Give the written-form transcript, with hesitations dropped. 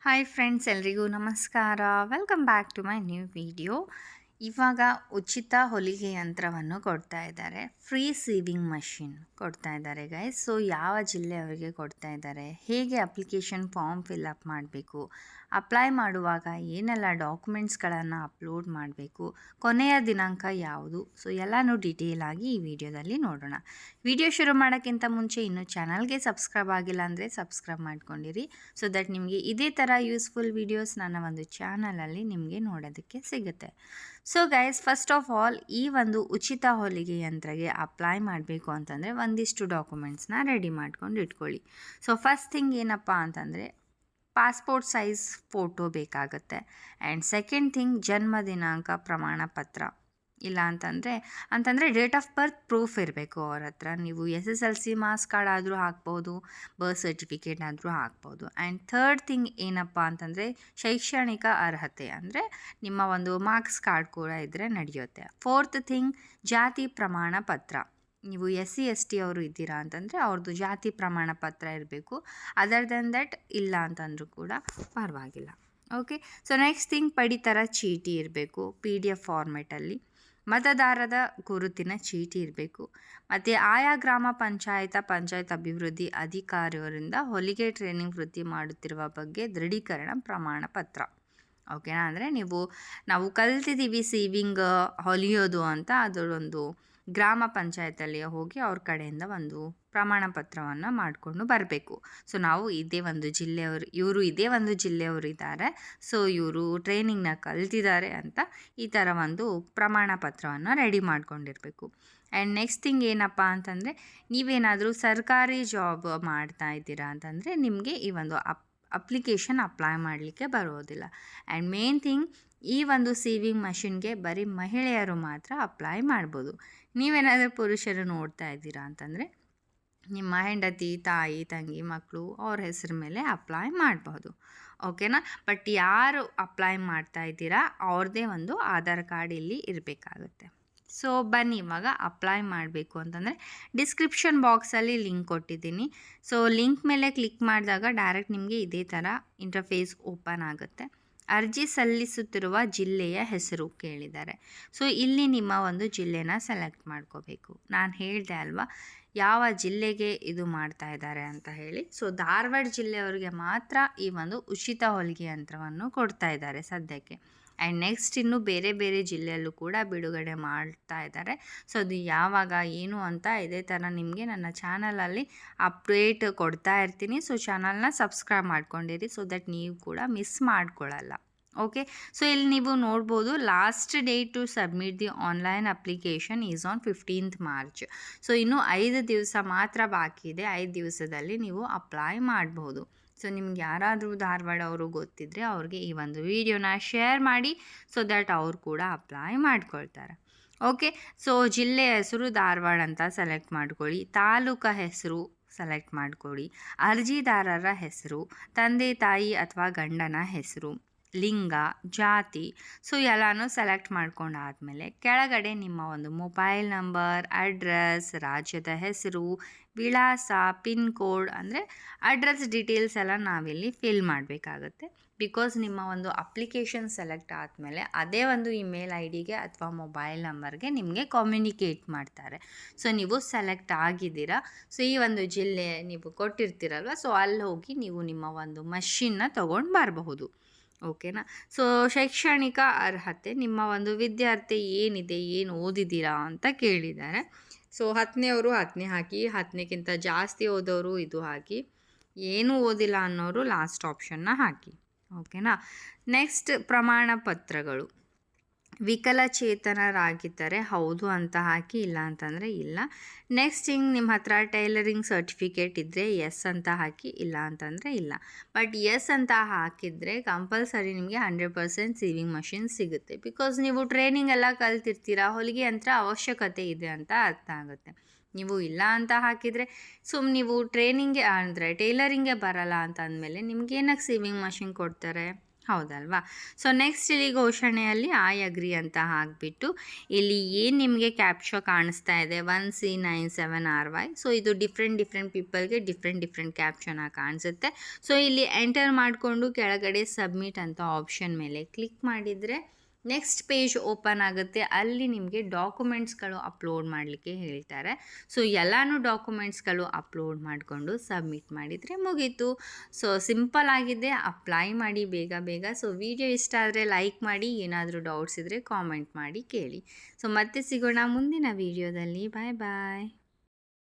Hi friends, ಎಲ್ರಿಗೂ ನಮಸ್ಕಾರ. Welcome back to my new video. ಇವಾಗ ಉಚಿತ ಹೊಲಿಗೆ ಯಂತ್ರವನ್ನು ಕೊಡ್ತಾ ಇದ್ದಾರೆ, ಫ್ರೀ ಸೀವಿಂಗ್ ಮಷಿನ್ ಕೊಡ್ತಾ ಇದ್ದಾರೆ ಗೈಸ್. ಸೊ ಯಾವ ಜಿಲ್ಲೆಯವರಿಗೆ ಕೊಡ್ತಾ ಇದ್ದಾರೆ, ಹೇಗೆ ಅಪ್ಲಿಕೇಶನ್ ಫಾರ್ಮ್ ಫಿಲ್ಅಪ್ ಮಾಡಬೇಕು, ಅಪ್ಲೈ ಮಾಡುವಾಗ ಏನೆಲ್ಲ ಡಾಕ್ಯುಮೆಂಟ್ಸ್ಗಳನ್ನು ಅಪ್ಲೋಡ್ ಮಾಡಬೇಕು, ಕೊನೆಯ ದಿನಾಂಕ ಯಾವುದು, ಸೊ ಎಲ್ಲನೂ ಡೀಟೇಲ್ ಆಗಿ ಈ ವಿಡಿಯೋದಲ್ಲಿ ನೋಡೋಣ. ವಿಡಿಯೋ ಶುರು ಮಾಡೋಕ್ಕಿಂತ ಮುಂಚೆ ಇನ್ನೂ ಚಾನಲ್ಗೆ ಸಬ್ಸ್ಕ್ರೈಬ್ ಆಗಿಲ್ಲ ಅಂದರೆ ಸಬ್ಸ್ಕ್ರೈಬ್ ಮಾಡ್ಕೊಂಡಿರಿ, ಸೊ ದಟ್ ನಿಮಗೆ ಇದೇ ಥರ ಯೂಸ್ಫುಲ್ ವೀಡಿಯೋಸ್ ನನ್ನ ಒಂದು ಚಾನಲಲ್ಲಿ ನಿಮಗೆ ನೋಡೋದಕ್ಕೆ ಸಿಗುತ್ತೆ. So guys, first of all ಈ ಒಂದು ಉಚಿತ ಹೊಲಿಗೆ ಯಂತ್ರಗೆ ಅಪ್ಲೈ ಮಾಡಬೇಕು ಅಂತಂದರೆ ಒಂದಿಷ್ಟು ಡಾಕ್ಯುಮೆಂಟ್ಸ್ನ ರೆಡಿ ಮಾಡ್ಕೊಂಡು ಇಟ್ಕೊಳ್ಳಿ. ಸೊ ಫಸ್ಟ್ ಥಿಂಗ್ ಏನಪ್ಪ ಅಂತಂದರೆ ಪಾಸ್ಪೋರ್ಟ್ ಸೈಜ್ ಫೋಟೋ ಬೇಕಾಗುತ್ತೆ. ಆ್ಯಂಡ್ ಸೆಕೆಂಡ್ ಥಿಂಗ್ ಜನ್ಮ ದಿನಾಂಕ ಪ್ರಮಾಣ ಪತ್ರ, ಇಲ್ಲ ಅಂತಂದರೆ ಡೇಟ್ ಆಫ್ ಬರ್ತ್ ಪ್ರೂಫ್ ಇರಬೇಕು ಅವ್ರ ಹತ್ರ. ನೀವು SSLC ಮಾರ್ಕ್ಸ್ ಕಾರ್ಡ್ ಆದರೂ ಹಾಕ್ಬೋದು, ಬರ್ತ್ ಸರ್ಟಿಫಿಕೇಟ್ ಆದರೂ ಹಾಕ್ಬೋದು. ಆ್ಯಂಡ್ ಥರ್ಡ್ ಥಿಂಗ್ ಏನಪ್ಪ ಅಂತಂದರೆ ಶೈಕ್ಷಣಿಕ ಅರ್ಹತೆ, ಅಂದರೆ ನಿಮ್ಮ ಒಂದು ಮಾರ್ಕ್ಸ್ ಕಾರ್ಡ್ ಕೂಡ ಇದ್ದರೆ ನಡೆಯುತ್ತೆ. ಫೋರ್ತ್ ಥಿಂಗ್ ಜಾತಿ ಪ್ರಮಾಣ ಪತ್ರ. ನೀವು SC ST ಅವರು ಇದ್ದೀರಾ ಅಂತಂದರೆ ಅವ್ರದ್ದು ಜಾತಿ ಪ್ರಮಾಣ ಪತ್ರ ಇರಬೇಕು. ಅದರ್ ದೆನ್ ದಟ್ ಇಲ್ಲ ಅಂತಂದರೂ ಕೂಡ ಪರವಾಗಿಲ್ಲ. ಓಕೆ, ಸೊ ನೆಕ್ಸ್ಟ್ ಥಿಂಗ್ ಪಡಿತರ ಚೀಟಿ ಇರಬೇಕು PDF ಫಾರ್ಮೆಟಲ್ಲಿ. ಮತದಾರರ ಗುರುತಿನ ಚೀಟಿ ಇರಬೇಕು. ಮತ್ತು ಆಯಾ ಗ್ರಾಮ ಪಂಚಾಯತ್ ಅಭಿವೃದ್ಧಿ ಅಧಿಕಾರಿಯವರಿಂದ ಹೊಲಿಗೆ ಟ್ರೈನಿಂಗ್ ವೃತ್ತಿ ಮಾಡುತ್ತಿರುವ ಬಗ್ಗೆ ದೃಢೀಕರಣ ಪ್ರಮಾಣ ಪತ್ರ. ಓಕೆನಾ, ಅಂದರೆ ನಾವು ಕಲ್ತಿದ್ದೀವಿ ಸೀವಿಂಗ್ ಹೊಲಿಯೋದು ಅಂತ, ಅದರೊಂದು ಗ್ರಾಮ ಪಂಚಾಯತಲ್ಲಿ ಹೋಗಿ ಅವ್ರ ಕಡೆಯಿಂದ ಒಂದು ಪ್ರಮಾಣ ಪತ್ರವನ್ನು ಮಾಡಿಕೊಂಡು ಬರಬೇಕು. ಸೊ ನಾವು ಇದೇ ಒಂದು ಜಿಲ್ಲೆಯವರು ಇದ್ದಾರೆ, ಸೊ ಇವರು ಟ್ರೈನಿಂಗ್ನ ಕಲ್ತಿದ್ದಾರೆ ಅಂತ ಈ ಥರ ಒಂದು ಪ್ರಮಾಣ ಪತ್ರವನ್ನು ರೆಡಿ ಮಾಡ್ಕೊಂಡಿರಬೇಕು. ಆ್ಯಂಡ್ ನೆಕ್ಸ್ಟ್ ಥಿಂಗ್ ಏನಪ್ಪ ಅಂತಂದರೆ ನೀವೇನಾದರೂ ಸರ್ಕಾರಿ ಜಾಬ್ ಮಾಡ್ತಾ ಇದ್ದೀರಾ ಅಂತಂದರೆ ನಿಮಗೆ ಈ ಒಂದು ಅಪ್ಲಿಕೇಶನ್ ಅಪ್ಲೈ ಮಾಡಲಿಕ್ಕೆ ಬರೋದಿಲ್ಲ. ಆ್ಯಂಡ್ ಮೇನ್ ಥಿಂಗ್, ಈ ಒಂದು ಸೀವಿಂಗ್ ಮಷಿನ್ಗೆ ಬರೀ ಮಹಿಳೆಯರು ಮಾತ್ರ ಅಪ್ಲೈ ಮಾಡ್ಬೋದು. ನೀವೇನಾದರೂ ಪುರುಷರು ನೋಡ್ತಾ ಇದ್ದೀರಾ ಅಂತಂದರೆ ನಿಮ್ಮ ಹೆಂಡತಿ, ತಾಯಿ, ತಂಗಿ, ಮಕ್ಕಳು ಅವ್ರ ಹೆಸರು ಮೇಲೆ ಅಪ್ಲೈ ಮಾಡಬಹುದು. ಓಕೆನಾ, ಬಟ್ ಯಾರು ಅಪ್ಲೈ ಮಾಡ್ತಾ ಇದ್ದೀರಾ ಅವ್ರದ್ದೇ ಒಂದು ಆಧಾರ್ ಕಾರ್ಡ್ ಇಲ್ಲಿ ಇರಬೇಕಾಗುತ್ತೆ. ಸೊ ಬನ್ನಿ, ಇವಾಗ ಅಪ್ಲೈ ಮಾಡಬೇಕು ಅಂತಂದರೆ ಡಿಸ್ಕ್ರಿಪ್ಷನ್ ಬಾಕ್ಸಲ್ಲಿ ಲಿಂಕ್ ಕೊಟ್ಟಿದ್ದೀನಿ. ಸೊ ಲಿಂಕ್ ಮೇಲೆ ಕ್ಲಿಕ್ ಮಾಡಿದಾಗ ಡೈರೆಕ್ಟ್ ನಿಮಗೆ ಇದೇ ಥರ ಇಂಟರ್ಫೇಸ್ ಓಪನ್ ಆಗುತ್ತೆ. ಅರ್ಜಿ ಸಲ್ಲಿಸುತ್ತಿರುವ ಜಿಲ್ಲೆಯ ಹೆಸರು ಕೇಳಿದ್ದಾರೆ. ಸೊ ಇಲ್ಲಿ ನಿಮ್ಮ ಒಂದು ಜಿಲ್ಲೆನ ಸೆಲೆಕ್ಟ್ ಮಾಡ್ಕೋಬೇಕು. ನಾನು ಹೇಳಿದೆ ಅಲ್ವಾ ಯಾವ ಜಿಲ್ಲೆಗೆ ಇದು ಮಾಡ್ತಾ ಇದ್ದಾರೆ ಅಂತ ಹೇಳಿ. ಸೊ ಧಾರವಾಡ ಜಿಲ್ಲೆಯವರಿಗೆ ಮಾತ್ರ ಈ ಒಂದು ಉಚಿತ ಹೊಲಿಗೆ ಯಂತ್ರವನ್ನು ಕೊಡ್ತಾ ಇದ್ದಾರೆ ಸದ್ಯಕ್ಕೆ. ಆ್ಯಂಡ್ ನೆಕ್ಸ್ಟ್ ಇನ್ನು ಬೇರೆ ಬೇರೆ ಜಿಲ್ಲೆಯಲ್ಲೂ ಕೂಡ ಬಿಡುಗಡೆ ಮಾಡ್ತಾ ಇದ್ದಾರೆ. ಸೊ ಅದು ಯಾವಾಗ ಏನು ಅಂತ ಇದೇ ಥರ ನಿಮಗೆ ನನ್ನ ಚಾನಲಲ್ಲಿ ಅಪ್ಡೇಟ್ ಕೊಡ್ತಾ ಇರ್ತೀನಿ. ಸೊ ಚಾನಲ್ನ ಸಬ್ಸ್ಕ್ರೈಬ್ ಮಾಡ್ಕೊಂಡಿರಿ, ಸೊ ದಟ್ ನೀವು ಕೂಡ ಮಿಸ್ ಮಾಡ್ಕೊಳ್ಳಲ್ಲ. ಓಕೆ, ಸೊ ಇಲ್ಲಿ ನೀವು ನೋಡ್ಬೋದು last date to submit the online application is on 15th March. So ಇನ್ನೂ 5 ದಿವಸ ಮಾತ್ರ ಬಾಕಿ ಇದೆ. 5 ದಿವಸದಲ್ಲಿ ನೀವು ಅಪ್ಲೈ ಮಾಡಬಹುದು. ಸೊ ನಿಮ್ಗೆ ಯಾರಾದರೂ ಧಾರವಾಡ ಅವರು ಗೊತ್ತಿದ್ದರೆ ಅವ್ರಿಗೆ ಈ ಒಂದು ವಿಡಿಯೋನ ಶೇರ್ ಮಾಡಿ, ಸೊ ದ್ಯಾಟ್ ಅವ್ರು ಕೂಡ ಅಪ್ಲೈ ಮಾಡ್ಕೊಳ್ತಾರೆ. ಓಕೆ, ಸೊ ಜಿಲ್ಲೆಯ ಹೆಸರು ಧಾರವಾಡ ಅಂತ ಸೆಲೆಕ್ಟ್ ಮಾಡ್ಕೊಳ್ಳಿ. ತಾಲೂಕು ಹೆಸರು ಸೆಲೆಕ್ಟ್ ಮಾಡ್ಕೊಳ್ಳಿ. ಅರ್ಜಿದಾರರ ಹೆಸರು, ತಂದೆ ತಾಯಿ ಅಥವಾ ಗಂಡನ ಹೆಸರು, ಲಿಂಗ, ಜಾತಿ, ಸೊ ಎಲ್ಲನೂ ಸೆಲೆಕ್ಟ್ ಮಾಡ್ಕೊಂಡಾದಮೇಲೆ ಕೆಳಗಡೆ ನಿಮ್ಮ ಒಂದು ಮೊಬೈಲ್ ನಂಬರ್, ಅಡ್ರೆಸ್, ರಾಜ್ಯದ ಹೆಸರು, ವಿಳಾಸ, ಪಿನ್ ಕೋಡ್, ಅಂದರೆ ಅಡ್ರೆಸ್ ಡೀಟೇಲ್ಸ್ ಎಲ್ಲ ನಾವಿಲ್ಲಿ ಫಿಲ್ ಮಾಡಬೇಕಾಗತ್ತೆ. ಬಿಕಾಸ್ ನಿಮ್ಮ ಒಂದು ಅಪ್ಲಿಕೇಶನ್ ಸೆಲೆಕ್ಟ್ ಆದಮೇಲೆ ಅದೇ ಒಂದು ಇಮೇಲ್ ID ಗೆ ಅಥವಾ ಮೊಬೈಲ್ ನಂಬರ್ಗೆ ನಿಮಗೆ ಕಮ್ಯುನಿಕೇಟ್ ಮಾಡ್ತಾರೆ. ಸೊ ನೀವು ಸೆಲೆಕ್ಟ್ ಆಗಿದ್ದೀರಾ, ಸೊ ಈ ಒಂದು ಜಿಲ್ಲೆ ನೀವು ಕೊಟ್ಟಿರ್ತೀರಲ್ವ, ಸೊ ಅಲ್ಲಿ ಹೋಗಿ ನೀವು ನಿಮ್ಮ ಒಂದು ಮಷಿನ್ನ ತೊಗೊಂಡು ಬರಬಹುದು. ಓಕೆನಾ, ಸೊ ಶೈಕ್ಷಣಿಕ ಅರ್ಹತೆ, ನಿಮ್ಮ ಒಂದು ವಿದ್ಯಾರ್ಥಿ ಏನಿದೆ, ಏನು ಓದಿದ್ದೀರಾ ಅಂತ ಕೇಳಿದ್ದಾರೆ. ಸೊ 10ನೇವರು 10ನೇ ಹಾಕಿ, 10ನೇಕ್ಕಿಂತ ಜಾಸ್ತಿ ಓದೋರು ಇದು ಹಾಕಿ, ಏನೂ ಓದಿಲ್ಲ ಅನ್ನೋರು ಲಾಸ್ಟ್ ಆಪ್ಷನ್ನ ಹಾಕಿ. ಓಕೆನಾ, ನೆಕ್ಸ್ಟ್ ಪ್ರಮಾಣ ಪತ್ರಗಳು. ವಿಕಲಚೇತನರಾಗಿದ್ದರೆ ಹೌದು ಅಂತ ಹಾಕಿ, ಇಲ್ಲ ಅಂತಂದರೆ ಇಲ್ಲ. ನೆಕ್ಸ್ಟ್ ಹಿಂಗೆ ನಿಮ್ಮ ಹತ್ರ ಟೈಲರಿಂಗ್ ಸರ್ಟಿಫಿಕೇಟ್ ಇದ್ದರೆ ಎಸ್ ಅಂತ ಹಾಕಿ, ಇಲ್ಲ ಅಂತಂದರೆ ಇಲ್ಲ. ಬಟ್ ಎಸ್ ಅಂತ ಹಾಕಿದರೆ ಕಂಪಲ್ಸರಿ ನಿಮಗೆ 100% ಸೀವಿಂಗ್ ಮಷಿನ್ ಸಿಗುತ್ತೆ. ಬಿಕಾಸ್ ನೀವು ಟ್ರೈನಿಂಗ್ ಎಲ್ಲ ಕಲ್ತಿರ್ತೀರ, ಹೊಲಿಗೆ ಯಂತ್ರ ಅವಶ್ಯಕತೆ ಇದೆ ಅಂತ ಅರ್ಥ ಆಗುತ್ತೆ. ನೀವು ಇಲ್ಲ ಅಂತ ಹಾಕಿದರೆ ನೀವು ಟ್ರೈನಿಂಗ್ಗೆ ಅಂದರೆ ಟೈಲರಿಂಗ್ಗೆ ಬರಲ್ಲ ಅಂತ ಅಂದಮೇಲೆ ನಿಮ್ಗೆ ಏನಕ್ಕೆ ಸೀವಿಂಗ್ ಮಷಿನ್ ಕೊಡ್ತಾರೆ? ಹೌದಲ್ವಾ? ಸೊ ನೆಕ್ಸ್ಟ್ ಇಲ್ಲಿ ಘೋಷಣೆಯಲ್ಲಿ ಐ ಅಗ್ರಿ ಅಂತ ಹಾಕಿಬಿಟ್ಟು ಇಲ್ಲಿ ಏನು ನಿಮಗೆ ಕ್ಯಾಪ್ಚಾ ಕಾಣಿಸ್ತಾ ಇದೆ 1C97RY. ಸೊ ಇದು ಡಿಫ್ರೆಂಟ್ ಪೀಪಲ್ಗೆ ಡಿಫ್ರೆಂಟ್ ಕ್ಯಾಪ್ಷನ ಕಾಣಿಸುತ್ತೆ. ಸೊ ಇಲ್ಲಿ ಎಂಟರ್ ಮಾಡಿಕೊಂಡು ಕೆಳಗಡೆ ಸಬ್ಮಿಟ್ ಅಂತ ಆಪ್ಷನ್ ಮೇಲೆ ಕ್ಲಿಕ್ ಮಾಡಿದರೆ ನೆಕ್ಸ್ಟ್ ಪೇಜ್ ಓಪನ್ ಆಗುತ್ತೆ. ಅಲ್ಲಿ ನಿಮಗೆ ಡಾಕ್ಯುಮೆಂಟ್ಸ್ಗಳು ಅಪ್ಲೋಡ್ ಮಾಡಲಿಕ್ಕೆ ಹೇಳ್ತಾರೆ. ಸೊ ಎಲ್ಲನೂ ಡಾಕ್ಯುಮೆಂಟ್ಸ್ಗಳು ಅಪ್ಲೋಡ್ ಮಾಡಿಕೊಂಡು ಸಬ್ಮಿಟ್ ಮಾಡಿದರೆ ಮುಗೀತು. ಸೊ ಸಿಂಪಲ್ ಆಗಿದೆ, ಅಪ್ಲೈ ಮಾಡಿ ಬೇಗ. ಸೊ ವಿಡಿಯೋ ಇಷ್ಟ ಆದರೆ ಲೈಕ್ ಮಾಡಿ, ಏನಾದರೂ ಡೌಟ್ಸ್ ಇದ್ದರೆ ಕಾಮೆಂಟ್ ಮಾಡಿ ಕೇಳಿ. ಸೊ ಮತ್ತೆ ಸಿಗೋಣ ಮುಂದಿನ ವಿಡಿಯೋದಲ್ಲಿ. ಬಾಯ್.